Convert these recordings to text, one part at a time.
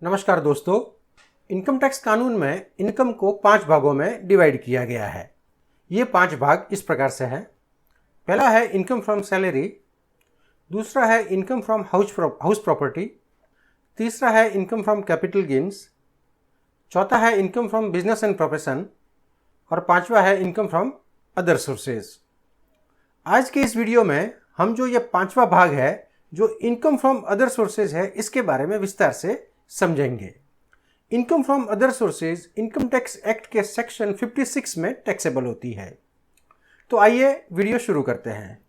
नमस्कार दोस्तों। Income tax कानून में इनकम को 5 भागों में डिवाइड किया गया है। ये 5 भाग इस प्रकार से हैं। पहला है इनकम फ्रॉम सैलरी, दूसरा है इनकम फ्रॉम हाउस प्रॉपर्टी, तीसरा है इनकम फ्रॉम कैपिटल गेन्स, चौथा है income from business and profession और पांचवा है इनकम फ्रॉम अदर सोर्सेज। आज के इस वीडियो में हम जो ये पांचवा भाग है जो इनकम फ्रॉम अदर सोर्सेज है, इसके बारे में विस्तार से समझेंगे। Income from other sources income tax act के सेक्शन 56 में टैक्सेबल होती है। तो आइए वीडियो शुरू करते हैं।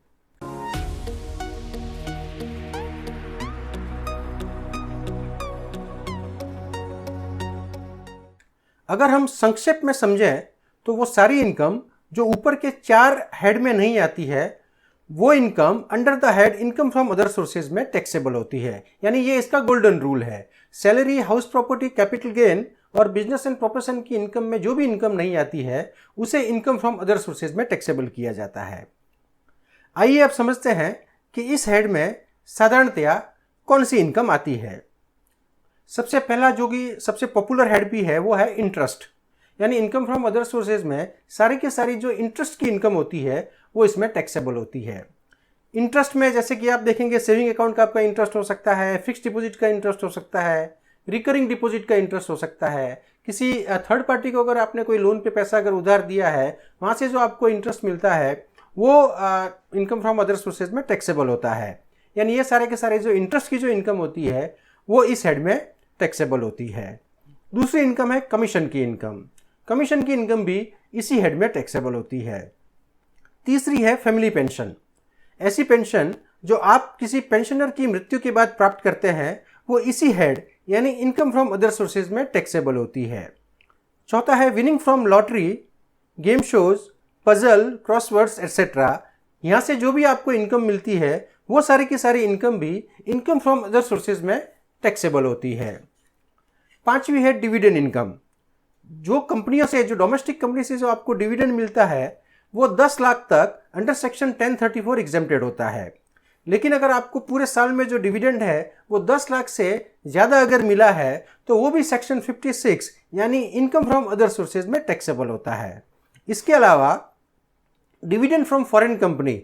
अगर हम संक्षेप में समझें तो वो सारी इनकम जो ऊपर के 4 हेड में नहीं आती है, वो income under the head income from other sources में टैक्सेबल होती है। यानी ये इसका गोल्डन रूल है। Salary, house property, capital gain और बिजनेस एंड प्रोफेशन की इनकम में जो भी इनकम नहीं आती है उसे इनकम फ्रॉम अदर सोर्सेज में टैक्सेबल किया जाता है। आइए अब समझते हैं कि इस हेड में साधारणतया कौन सी इनकम आती है। सबसे पहला जो कि सबसे पॉपुलर हेड भी है वो है इंटरेस्ट। यानी इनकम फ्रॉम अदर सोर्सेज में सारी की सारी जो इंटरेस्ट की इनकम होती है वो इसमें टैक्सेबल होती है। इंटरेस्ट में जैसे कि आप देखेंगे, सेविंग अकाउंट का आपका इंटरेस्ट हो सकता है, फिक्स्ड डिपॉजिट का इंटरेस्ट हो सकता है, रिकरिंग डिपॉजिट का इंटरेस्ट हो सकता है। किसी थर्ड पार्टी को अगर आपने कोई लोन पे पैसा अगर उधार दिया है, वहाँ से जो आपको इंटरेस्ट मिलता है वो इनकम फ्रॉम अदर सोर्सेज में टैक्सेबल होता है। यानी ये सारे के सारे जो इंटरेस्ट की जो इनकम होती है वो इस हेड में टैक्सेबल होती है। दूसरी इनकम है कमीशन की इनकम। कमीशन की इनकम भी इसी हेड में टैक्सेबल होती है। तीसरी है फैमिली पेंशन। ऐसी पेंशन जो आप किसी पेंशनर की मृत्यु के बाद प्राप्त करते हैं वो इसी हेड यानी इनकम फ्रॉम अदर सोर्सेज में टैक्सेबल होती है। चौथा है winning from lottery, game shows, puzzle, crosswords etcetera. यहाँ से जो भी आपको इनकम मिलती है वो सारी की सारी इनकम भी इनकम फ्रॉम अदर सोर्सेज में टैक्सेबल होती है। पांचवी है डिविडेंड इनकम। जो कंपनियों से, जो डोमेस्टिक कंपनी से जो आपको डिविडेंड मिलता है वो 10 लाख तक अंडर सेक्शन 1034 एग्जेम्प्टेड होता है। लेकिन अगर आपको पूरे साल में जो डिविडेंड है वो 10 लाख से ज़्यादा अगर मिला है तो वो भी सेक्शन 56 यानी इनकम फ्रॉम अदर सोर्सेज में टैक्सेबल होता है। इसके अलावा डिविडेंड फ्रॉम फॉरेन कंपनी,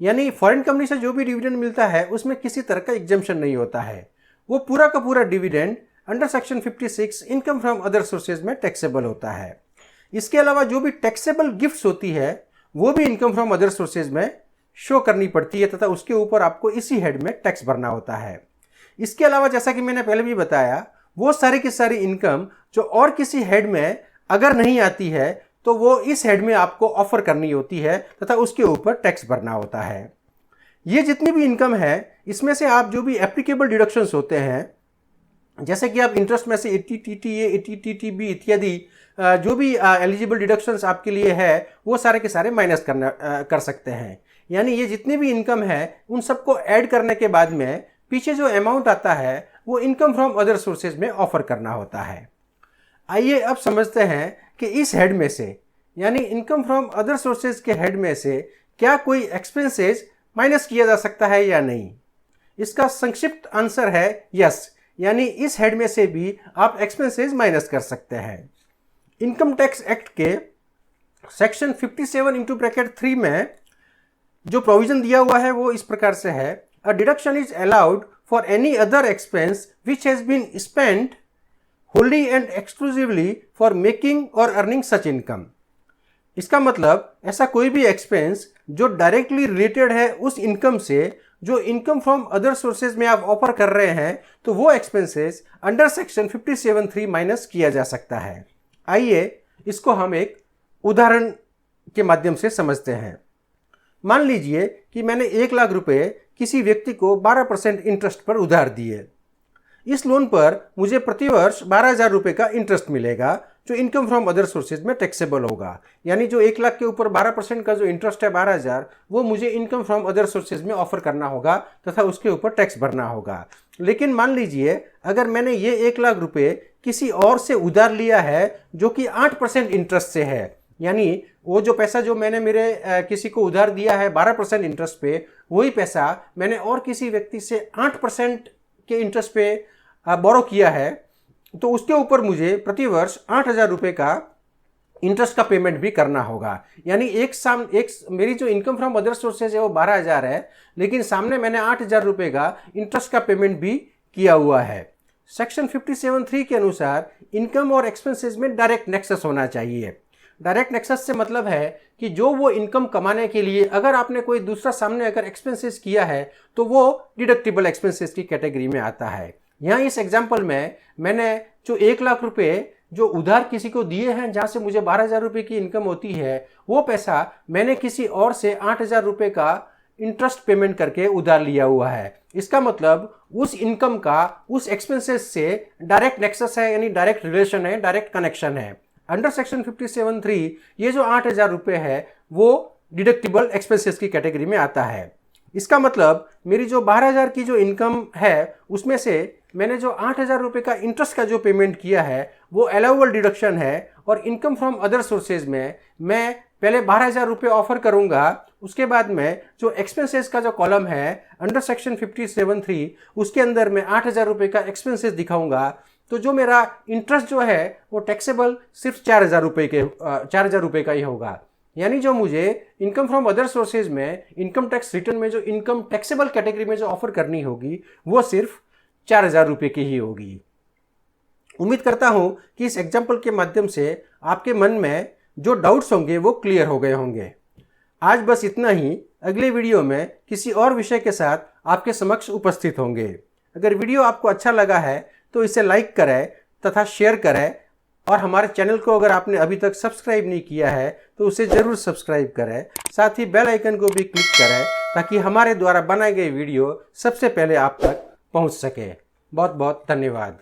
यानी फॉरेन कंपनी से जो भी डिविडेंड मिलता है उसमें किसी तरह का एग्जेम्पशन नहीं होता है। वो पूरा का पूरा dividend under section 56 income from other sources में टैक्सेबल होता है। इसके अलावा जो भी टैक्सेबल गिफ्ट्स होती है वो भी इनकम फ्रॉम अदर सोर्सेज में शो करनी पड़ती है तथा उसके ऊपर आपको इसी हेड में टैक्स भरना होता है। इसके अलावा जैसा कि मैंने पहले भी बताया, वो सारी की सारी इनकम जो और किसी हेड में अगर नहीं आती है तो वो इस हेड में आपको ऑफर करनी होती है तथा उसके ऊपर टैक्स भरना होता है। ये जितनी भी इनकम है इसमें से आप जो भी एप्लीकेबल डिडक्शंस होते हैं, जैसे कि आप इंटरेस्ट में से ATTTA, ATTTB इत्यादि जो भी एलिजिबल डिडक्शंस आपके लिए है वो सारे के सारे माइनस कर सकते हैं। यानी ये जितनी भी इनकम है उन सबको ऐड करने के बाद में पीछे जो अमाउंट आता है वो इनकम फ्रॉम अदर सोर्सेज में ऑफर करना होता है। आइए अब समझते हैं कि इस हेड में से यानी इनकम फ्रॉम अदर सोर्सेज के हेड में से क्या कोई एक्सपेंसेस माइनस किया जा सकता है या नहीं। इसका संक्षिप्त आंसर है यस, यानी इस हेड में से भी आप एक्सपेंसेस माइनस कर सकते हैं। इनकम टैक्स एक्ट के सेक्शन 57(3) में जो प्रोविजन दिया हुआ है वो इस प्रकार से है, a deduction is allowed for any other expense which has been spent wholly and exclusively for making और अर्निंग सच इनकम। इसका मतलब ऐसा कोई भी एक्सपेंस जो डायरेक्टली रिलेटेड है उस इनकम से जो इनकम फ्रॉम अदर सोर्सेज में आप ऑफर कर रहे हैं तो वो एक्सपेंसेस अंडर सेक्शन 57(3) माइनस किया जा सकता है। आइए इसको हम एक उदाहरण के माध्यम से समझते हैं। मान लीजिए कि मैंने 1 लाख रुपए किसी व्यक्ति को 12% इंटरेस्ट पर उधार दिए। इस लोन पर मुझे प्रतिवर्ष 12,000 रुपये का इंटरेस्ट मिलेगा जो इनकम फ्रॉम अदर सोर्सेज में टैक्सेबल होगा। यानी जो 1 लाख के ऊपर 12% का जो इंटरेस्ट है 12,000, वो मुझे इनकम फ्रॉम अदर सोर्सेज में ऑफर करना होगा तथा उसके ऊपर टैक्स भरना होगा। लेकिन मान लीजिए अगर मैंने ये 1 लाख रुपये किसी और से उधार लिया है जो कि 8% इंटरेस्ट से है, यानी वो जो पैसा जो मैंने मेरे किसी को उधार दिया है 12% इंटरेस्ट पे, वही पैसा मैंने और किसी व्यक्ति से 8% के इंटरेस्ट पे बोरो किया है तो उसके ऊपर मुझे प्रति वर्ष 8,000 रुपये का इंटरेस्ट का पेमेंट भी करना होगा। यानी मेरी जो इनकम फ्रॉम अदर सोर्सेज है वो 12,000 है, लेकिन सामने मैंने 8,000 रुपये का इंटरेस्ट का पेमेंट भी किया हुआ है। सेक्शन 57(3) के अनुसार इनकम और एक्सपेंसेस में डायरेक्ट नेक्सस होना चाहिए। डायरेक्ट नेक्सस से मतलब है कि जो वो इनकम कमाने के लिए अगर आपने कोई दूसरा सामने अगर एक्सपेंसेस किया है तो वो डिडक्टिबल एक्सपेंसेस की कैटेगरी में आता है। यहाँ इस एग्जाम्पल में मैंने जो 1 लाख रुपये जो उधार किसी को दिए हैं, जहाँ से मुझे 12,000 रुपये की इनकम होती है, वो पैसा मैंने किसी और से 8,000 रुपये का इंटरेस्ट पेमेंट करके उधार लिया हुआ है। इसका मतलब उस इनकम का उस एक्सपेंसेस से डायरेक्ट नेक्सस है, यानी डायरेक्ट रिलेशन है, डायरेक्ट कनेक्शन है। अंडर सेक्शन 57(3) ये जो 8,000 रुपये है वो डिडक्टिबल एक्सपेंसेस की कैटेगरी में आता है। इसका मतलब मेरी जो 12,000 की जो इनकम है उसमें से मैंने जो 8,000 रुपये का इंटरेस्ट का जो पेमेंट किया है वो अलाउबल डिडक्शन है, और इनकम फ्रॉम अदर सोर्सेज में मैं पहले 12,000 रुपये ऑफर करूंगा, उसके बाद में जो एक्सपेंसेस का जो कॉलम है अंडर सेक्शन 57(3) उसके अंदर मैं 8,000 रुपये का एक्सपेंसेस दिखाऊंगा। तो जो मेरा इंटरेस्ट जो है वो टैक्सेबल सिर्फ 4,000 रुपये का ही होगा। यानी जो मुझे इनकम फ्रॉम अदर सोर्सेज में इनकम टैक्स रिटर्न में जो इनकम टैक्सेबल कैटेगरी में जो ऑफर करनी होगी वो सिर्फ 4,000 रुपये की ही होगी। उम्मीद करता हूं कि इस एग्जाम्पल के माध्यम से आपके मन में जो डाउट्स होंगे वो क्लियर हो गए होंगे। आज बस इतना ही। अगले वीडियो में किसी और विषय के साथ आपके समक्ष उपस्थित होंगे। अगर वीडियो आपको अच्छा लगा है तो इसे लाइक करें तथा शेयर करें, और हमारे चैनल को अगर आपने अभी तक सब्सक्राइब नहीं किया है तो उसे ज़रूर सब्सक्राइब करें। साथ ही बेल आइकन को भी क्लिक करें ताकि हमारे द्वारा बनाए गए वीडियो सबसे पहले आप तक पहुंच सके। बहुत बहुत धन्यवाद।